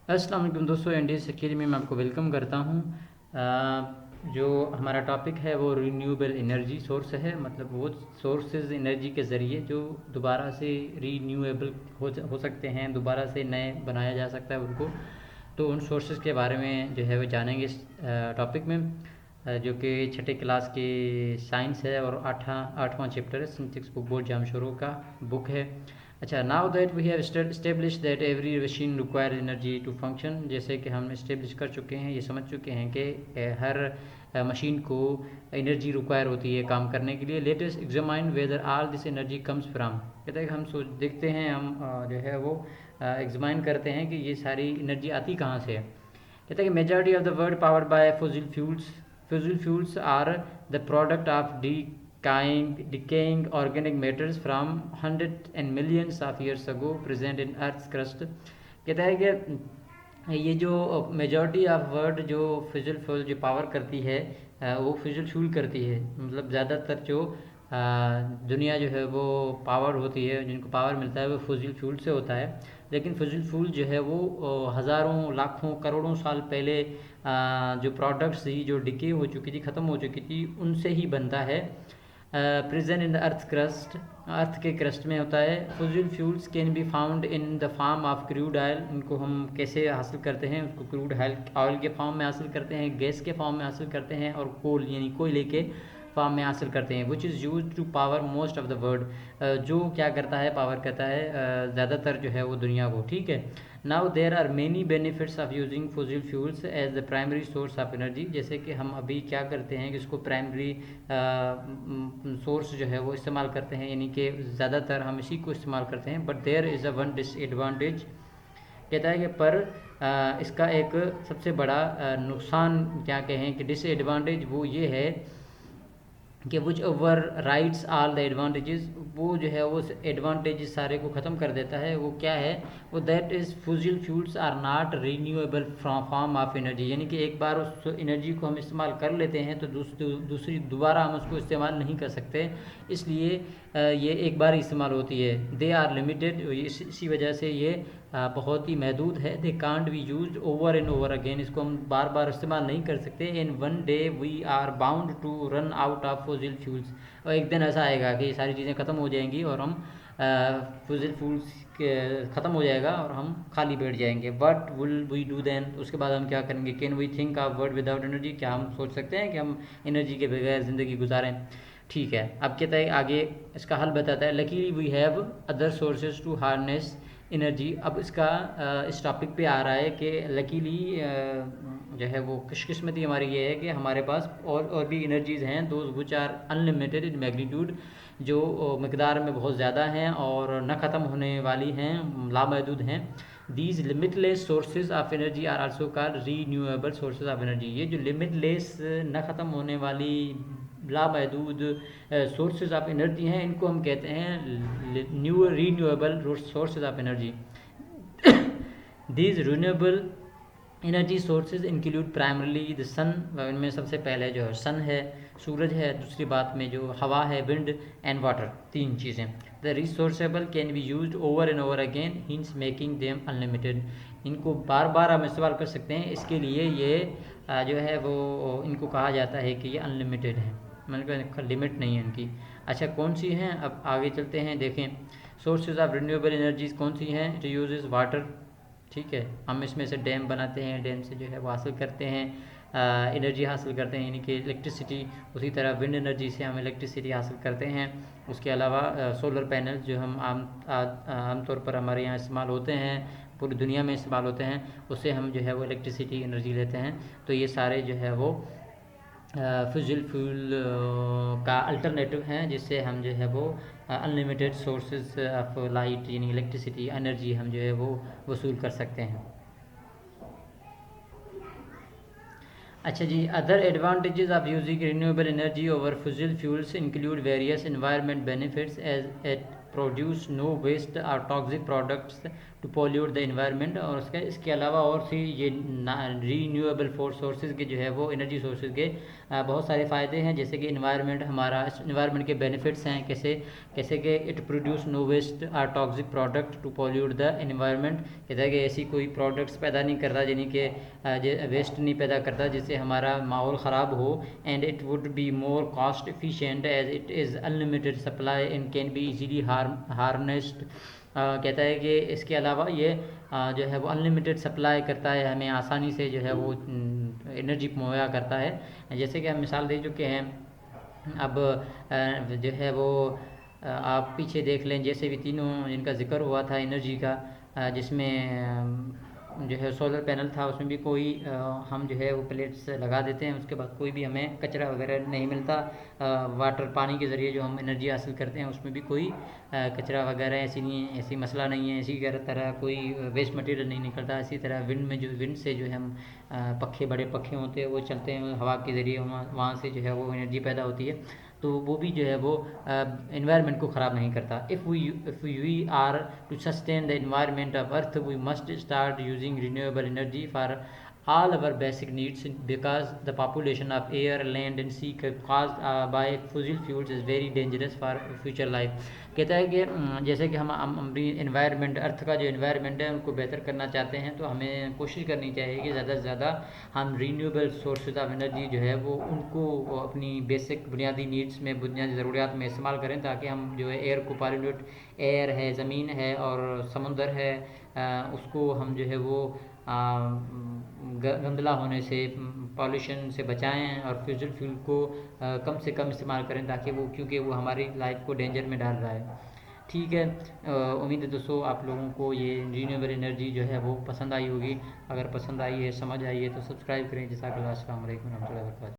अस्सलाम वालेकुम दोस्तों, इंडिया शकील में मैं आपको वेलकम करता हूँ। जो हमारा टॉपिक है वो रिन्यूएबल एनर्जी सोर्स है, मतलब वो सोर्सेज एनर्जी के ज़रिए जो दोबारा से रीन्यूएबल हो सकते हैं, दोबारा से नए बनाया जा सकता है उनको। तो उन सोर्सेज के बारे में जो है वो जानेंगे इस टॉपिक में, जो कि छठे क्लास की साइंस है और आठवां चैप्टर है, सिंथेटिक्स बुक बोर्ड जामशोरों का बुक है। अच्छा, now that we have establish that every machine require energy to function, जैसे कि हम इस्टेब्लिश कर चुके हैं, ये समझ चुके हैं कि हर मशीन को एनर्जी रिक्वायर होती है काम करने के लिए। Latest examine whether all this energy comes from, कहते हैं कि हम सोच देखते हैं, हम जो है वो एग्जामाइन करते हैं कि ये सारी एनर्जी आती कहाँ से है। कहते हैं कि majority of the world powered by fossil fuels. Fossil fuels are the product of decaying organic matters from hundreds and millions of years ago present in Earth's crust। कहता है कि ये जो मेजॉरिटी ऑफ वर्ल्ड जो fizzle fuel जो power करती है, वो फिजल फ्यूल करती है, मतलब ज़्यादातर जो दुनिया जो है वो पावर होती है, जिनको पावर मिलता है वो फजिल फ्यूल से होता है। लेकिन फजिल फ्यूल जो है वो हज़ारों लाखों करोड़ों साल पहले जो प्रोडक्ट्स थी जो डिके हो चुकी थी, ख़त्म हो चुकी थी, उनसे ही बनता है। Present in the earth crust, earth के क्रस्ट में होता है। Fossil fuels can be found in the form of crude oil. इनको हम कैसे हासिल करते हैं, उसको क्रूड ऑयल के फॉर्म में हासिल करते हैं, गैस के फॉर्म में हासिल करते हैं, और कोल यानी कोयले के फॉर्म में हासिल करते हैं। Which is use to power most of the world, जो क्या करता है, पावर करता है ज़्यादातर जो है वो दुनिया को, ठीक है। Now there are many benefits of using fossil fuels as the primary source of energy. जैसे कि हम अभी क्या करते हैं कि इसको प्राइमरी सोर्स जो है वो इस्तेमाल करते हैं, यानी कि ज़्यादातर हम इसी को इस्तेमाल करते हैं। But there is a one disadvantage, कहता है कि पर इसका एक सबसे बड़ा नुकसान क्या कहें कि डिसएडवांटेज वो ये है कि विच over rights all the advantages, वो जो है वो एडवांटेजेस सारे को ख़त्म कर देता है। वो क्या है, वो that is fossil fuels are not renewable form of energy, यानी कि एक बार उस एनर्जी को हम इस्तेमाल कर लेते हैं तो दूसरी दोबारा हम उसको इस्तेमाल नहीं कर सकते, इसलिए ये एक बार इस्तेमाल होती है। दे आर लिमिटेड, इसी वजह से ये बहुत ही महदूद है। They can't be use over and over again, इसको हम बार बार इस्तेमाल नहीं कर सकते। In one day we are bound to run out of fossil fuels, और एक दिन ऐसा आएगा कि ये सारी चीज़ें ख़त्म हो जाएंगी और हम फॉसिल फ्यूल्स ख़त्म हो जाएगा और हम खाली बैठ जाएंगे। But will we do then, उसके बाद हम क्या करेंगे। Can we think of world without energy, क्या हम सोच सकते हैं कि हम एनर्जी के बगैर ज़िंदगी गुजारें। ठीक है, अब कहता है आगे इसका हल बताता है। Luckily we have other sources to harness energy. अब इसका इस टॉपिक पे आ रहा है कि लकीली जो है वो खुशकिस्मती हमारी ये है कि हमारे पास और भी एनर्जीज़ हैं, those which are unlimited in magnitude, जो मकदार में बहुत ज़्यादा हैं और न ख़त्म होने वाली हैं, लामहदूद हैं। These limitless sources of energy are also called renewable sources of energy. ये जो लिमिटलेस न ख़त्म होने वाली लामहदूद सोर्सेज ऑफ एनर्जी हैं, इनको हम कहते हैं renewable sources of energy. These renewable energy sources include primarily the sun, इनमें सबसे पहले जो है सन है, सूरज है, दूसरी बात में जो हवा है, विंड एंड वाटर, तीन चीज़ें। The resourceable can be use over and over again, hence making them unlimited. इनको बार बार हम इस्तेमाल कर सकते हैं, इसके लिए ये जो है वो इनको कहा जाता है कि ये अनलिमिटेड है, मतलब लिमिट नहीं है इनकी। अच्छा, कौन सी हैं, अब आगे चलते हैं, देखें सोर्सेज ऑफ रिन्यूएबल एनर्जीज कौन सी हैं। जो यूजेस वाटर, ठीक है, हम इसमें से डैम बनाते हैं, डैम से जो है वो हासिल करते हैं एनर्जी हासिल करते हैं, यानी कि इलेक्ट्रिसिटी। उसी तरह विंड एनर्जी से हम इलेक्ट्रिसिटी हासिल करते हैं। उसके अलावा सोलर पैनल जो हम आमतौर पर हमारे यहाँ इस्तेमाल होते हैं, पूरी दुनिया में इस्तेमाल होते हैं, उससे हम जो है वो इलेक्ट्रिसिटी एनर्जी लेते हैं। तो ये सारे जो है वो फजिल फ्यूल का अल्टरनेटिव हैं, जिससे हम जो है वो अनलिमिटेड सोर्सेज ऑफ लाइट यानी इलेक्ट्रिसिटी एनर्जी हम जो है वो वसूल कर सकते हैं। अच्छा जी, other advantages of using renewable energy over fossil fuels include various environment benefits as it produce no waste और toxic products to pollute the environment. और इसके अलावा और सी ये रीन्यूएबल सोर्सेज के जो है वो एनर्जी सोर्सेज के बहुत सारे फ़ायदे हैं, जैसे कि इन्वायरमेंट के बेनिफिट्स हैं, कैसे कैसे कि it produce no waste or toxic product to pollute the environment. कहता है कि ऐसी कोई प्रोडक्ट्स पैदा नहीं करता, यानी कि वेस्ट नहीं पैदा करता जिससे हमारा माहौल ख़राब हो। And it would be more cost efficient as it is unlimited supply and can be easily harnessed. कहता है कि इसके अलावा ये जो है वो अनलिमिटेड सप्लाई करता है, हमें आसानी से जो है वो एनर्जी मुहैया करता है। जैसे कि हम मिसाल दे चुके हैं, अब जो है वो आप पीछे देख लें, जैसे भी तीनों जिनका जिक्र हुआ था एनर्जी का, जिसमें जो है सोलर पैनल था, उसमें भी कोई हम जो है वो प्लेट्स लगा देते हैं, उसके बाद कोई भी हमें कचरा वगैरह नहीं मिलता। वाटर पानी के ज़रिए जो हम एनर्जी हासिल करते हैं उसमें भी कोई कचरा वगैरह ऐसी मसला नहीं है, इसी तरह कोई वेस्ट मटेरियल नहीं निकलता। इसी तरह विंड से जो है हम बड़े पखे होते हैं वो चलते हैं हवा के ज़रिए, वहाँ से जो है वो एनर्जी पैदा होती है, तो वो भी जो है वो इन्वायरमेंट को ख़राब नहीं करता। If we are to sustain the environment of earth we must start using renewable energy for all our basic needs, because the population of air, land and sea caused by fossil fuels is very dangerous for future life। कहता है कि जैसे कि हम अपनी environment, अर्थ का जो environment है उनको बेहतर करना चाहते हैं, तो हमें कोशिश करनी चाहिए कि ज़्यादा से ज़्यादा हम रीन्यूएबल सोर्सेज ऑफ एनर्जी जो है वो उनको अपनी बेसिक बुनियादी नीड्स में, बुनियादी ज़रूरियात में इस्तेमाल करें, ताकि हम जो है एयर को पॉल्यूट, एयर है, ज़मीन है और समुंदर है, उसको हम जो है वो गंदला होने से, पॉल्यूशन से बचाएं और फ्यूचर फ्यूल को कम से कम इस्तेमाल करें, ताकि वो, क्योंकि वो हमारी लाइफ को डेंजर में डाल रहा है। ठीक है, उम्मीद है दोस्तों आप लोगों को ये रीन्यूएबल एनर्जी जो है वो पसंद आई होगी। अगर पसंद आई है, समझ आई है, तो सब्सक्राइब करें। जज़ाकल्लाह, अस्सलाम वालेकुम रहमतुल्लाहि व बरकातहू।